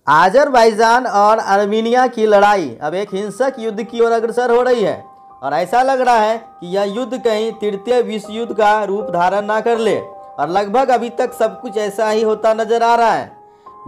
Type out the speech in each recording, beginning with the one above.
Azerbaijan और Armenia की लड़ाई अब एक हिंसक युद्ध की ओर अग्रसर हो रही है और ऐसा लग रहा है कि यह युद्ध कहीं तृतीय विश्व युद्ध का रूप धारण ना कर ले और लगभग अभी तक सब कुछ ऐसा ही होता नजर आ रहा है।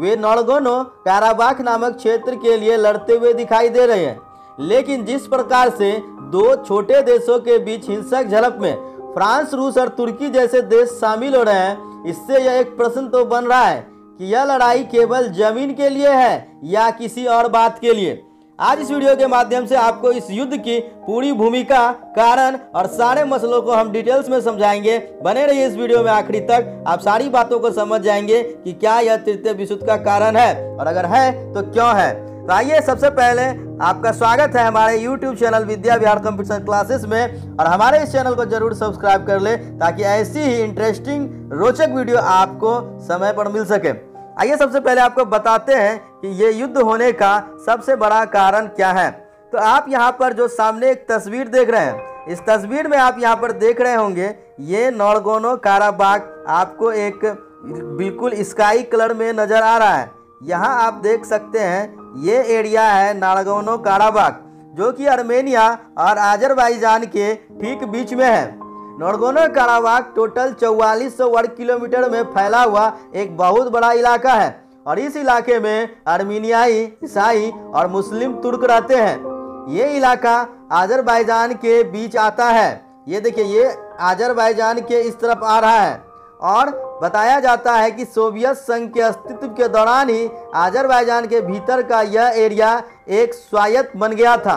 वे नागोर्नो काराबाख नामक क्षेत्र के लिए लड़ते हुए दिखाई दे रहे हैं, लेकिन जिस प्रकार से दो छोटे देशों के बीच हिंसक झड़प में फ्रांस, रूस और तुर्की जैसे देश शामिल हो रहे हैं, इससे यह एक प्रश्न तो बन रहा है कि यह लड़ाई केवल जमीन के लिए है या किसी और बात के लिए। आज इस वीडियो के माध्यम से आपको इस युद्ध की पूरी भूमिका, कारण और सारे मसलों को हम डिटेल्स में समझाएंगे। बने रहिए इस वीडियो में आखिरी तक, आप सारी बातों को समझ जाएंगे कि क्या यह तृतीय विश्व युद्ध का कारण है और अगर है तो क्यों है। तो आइए, सबसे पहले आपका स्वागत है हमारे YouTube channel Vidya Vihar computer classes में और हमारे इस चैनल को जरूर सब्सक्राइब कर ले ताकि ऐसी ही इंटरेस्टिंग रोचक वीडियो आपको समय पर मिल सके। आइए, सबसे पहले आपको बताते हैं कि ये युद्ध होने का सबसे बड़ा कारण क्या है। तो आप यहाँ पर जो सामने एक तस्वीर देख रहे हैं, इस तस्वीर में आप यहाँ पर देख रहे होंगे ये नागोर्नो काराबाख आपको एक बिल्कुल स्काई कलर में नजर आ रहा है। यहाँ आप देख सकते हैं ये एरिया है नागोर्नो काराबाख, जो कि आर्मेनिया और आज़रबाईजान के ठीक बीच में है। नागोर्नो काराबाख टोटल 4400 वर्ग किलोमीटर में फैला हुआ एक बहुत बड़ा इलाका है और इस इलाके में आर्मीनियाई, ईसाई और मुस्लिम तुर्क रहते हैं। ये इलाका आज़रबाईजान के बीच आता है। ये देखिए, ये आज़रबाईजान के इस तरफ आ रहा है और बताया जाता है कि सोवियत संघ के अस्तित्व के दौरान ही आज़रबाईजान के भीतर का यह एरिया एक स्वायत्त बन गया था।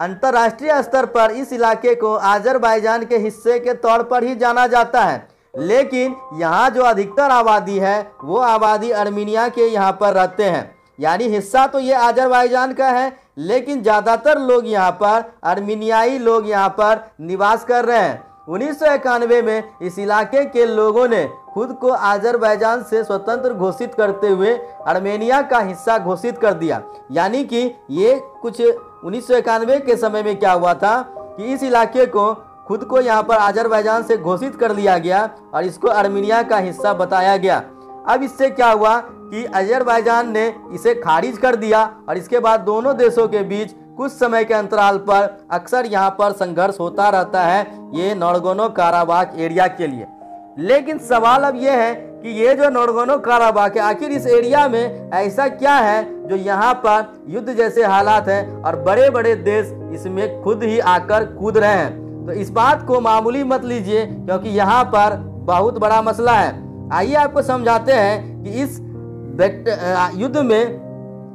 अंतर्राष्ट्रीय स्तर पर इस इलाके को आज़रबाईजान के हिस्से के तौर पर ही जाना जाता है, लेकिन यहाँ जो अधिकतर आबादी है वो आबादी आर्मीनिया के यहाँ पर रहते हैं। यानी हिस्सा तो ये आज़रबाईजान का है, लेकिन ज़्यादातर लोग यहाँ पर आर्मीनियाई लोग यहाँ पर निवास कर रहे हैं। 1991 में इस इलाके के लोगों ने खुद को आज़रबाईजान से स्वतंत्र घोषित करते हुए आर्मेनिया का हिस्सा घोषित कर दिया। यानी कि ये कुछ 1991 के समय में क्या हुआ था कि इस इलाके को खुद को यहाँ पर आज़रबाईजान से घोषित कर लिया गया और इसको आर्मेनिया का हिस्सा बताया गया। अब इससे क्या हुआ कि आज़रबाईजान ने इसे खारिज कर दिया और इसके बाद दोनों देशों के बीच कुछ समय के अंतराल पर अक्सर यहाँ पर संघर्ष होता रहता है ये नागोर्नो काराबाख एरिया के लिए। लेकिन सवाल अब यह है कि ये जो नागोर्नो काराबाख है, आखिर इस एरिया में ऐसा क्या है जो यहाँ पर युद्ध जैसे हालात हैं और बड़े बड़े देश इसमें खुद ही आकर कूद रहे हैं। तो इस बात को मामूली मत लीजिए, क्योंकि यहाँ पर बहुत बड़ा मसला है। आइए आपको समझाते हैं कि इस युद्ध में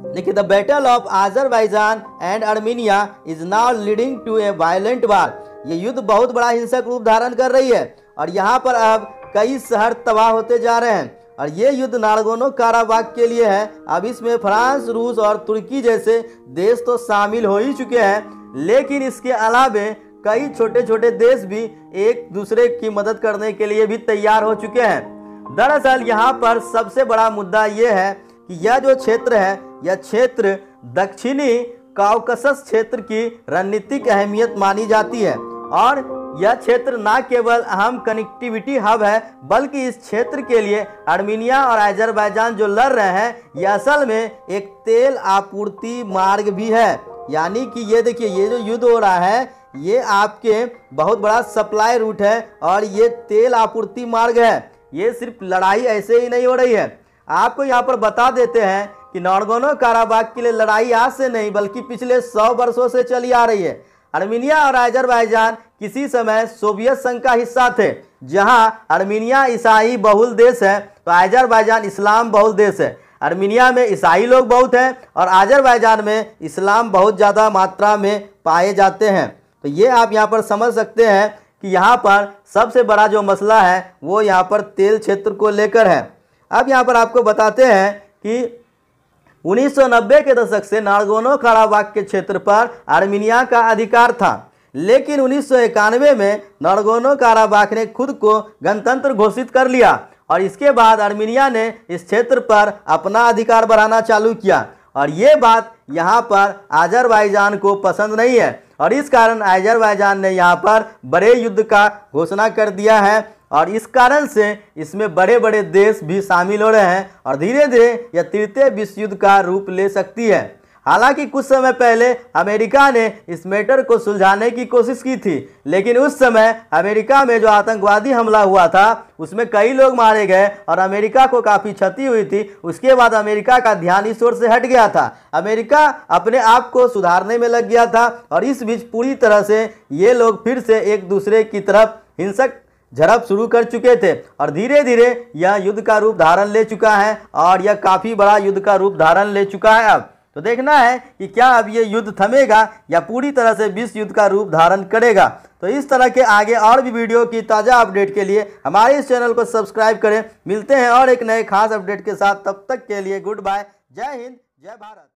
देखिए, the battle of Azerbaijan and Armenia is now leading to a violent war. ये युद्ध बहुत बड़ा हिंसक रूप धारण कर रही है और यहाँ पर अब कई शहर तबाह होते जा रहे हैं और ये युद्ध नागोर्नो काराबाख के लिए है। अब इसमें फ्रांस, रूस और तुर्की जैसे देश तो शामिल हो ही चुके हैं, लेकिन इसके अलावे कई छोटे छोटे देश भी एक दूसरे की मदद करने के लिए भी तैयार हो चुके हैं। दरअसल यहाँ पर सबसे बड़ा मुद्दा ये है कि यह जो क्षेत्र है, यह क्षेत्र दक्षिणी काउकासस क्षेत्र की रणनीतिक अहमियत मानी जाती है और यह क्षेत्र न केवल अहम कनेक्टिविटी हब है, बल्कि इस क्षेत्र के लिए आर्मीनिया और आज़रबाईजान जो लड़ रहे हैं, यह असल में एक तेल आपूर्ति मार्ग भी है। यानी कि ये देखिए, ये जो युद्ध हो रहा है ये आपके बहुत बड़ा सप्लाई रूट है और ये तेल आपूर्ति मार्ग है। ये सिर्फ लड़ाई ऐसे ही नहीं हो रही है। आपको यहाँ पर बता देते हैं कि नागोर्नो काराबाख के लिए लड़ाई आज से नहीं बल्कि पिछले 100 वर्षों से चली आ रही है। आर्मीनिया और आज़रबाईजान किसी समय सोवियत संघ का हिस्सा थे। जहां आर्मीनिया ईसाई बहुल देश है तो आज़रबाईजान इस्लाम बहुल देश है। आर्मीनिया में ईसाई लोग बहुत हैं और आज़रबाईजान में इस्लाम बहुत ज़्यादा मात्रा में पाए जाते हैं। तो ये आप यहाँ पर समझ सकते हैं कि यहाँ पर सबसे बड़ा जो मसला है वो यहाँ पर तेल क्षेत्र को लेकर है। अब यहाँ पर आपको बताते हैं कि 1990 के दशक से नागोर्नो काराबाख के क्षेत्र पर आर्मीनिया का अधिकार था, लेकिन 1991 में नागोर्नो काराबाख ने खुद को गणतंत्र घोषित कर लिया और इसके बाद आर्मीनिया ने इस क्षेत्र पर अपना अधिकार बढ़ाना चालू किया और ये बात यहाँ पर आज़रबाईजान को पसंद नहीं है और इस कारण आज़रबाईजान ने यहाँ पर बड़े युद्ध का घोषणा कर दिया है और इस कारण से इसमें बड़े बड़े देश भी शामिल हो रहे हैं और धीरे धीरे यह तृतीय विश्व युद्ध का रूप ले सकती है। हालांकि कुछ समय पहले अमेरिका ने इस मैटर को सुलझाने की कोशिश की थी, लेकिन उस समय अमेरिका में जो आतंकवादी हमला हुआ था उसमें कई लोग मारे गए और अमेरिका को काफ़ी क्षति हुई थी। उसके बाद अमेरिका का ध्यान इस ओर से हट गया था। अमेरिका अपने आप को सुधारने में लग गया था और इस बीच पूरी तरह से ये लोग फिर से एक दूसरे की तरफ हिंसक झड़प शुरू कर चुके थे और धीरे धीरे यह युद्ध का रूप धारण ले चुका है और यह काफ़ी बड़ा युद्ध का रूप धारण ले चुका है। अब तो देखना है कि क्या अब ये युद्ध थमेगा या पूरी तरह से विश्व युद्ध का रूप धारण करेगा। तो इस तरह के आगे और भी वीडियो की ताज़ा अपडेट के लिए हमारे इस चैनल को सब्सक्राइब करें। मिलते हैं और एक नए खास अपडेट के साथ, तब तक के लिए गुड बाय। जय हिंद, जय भारत।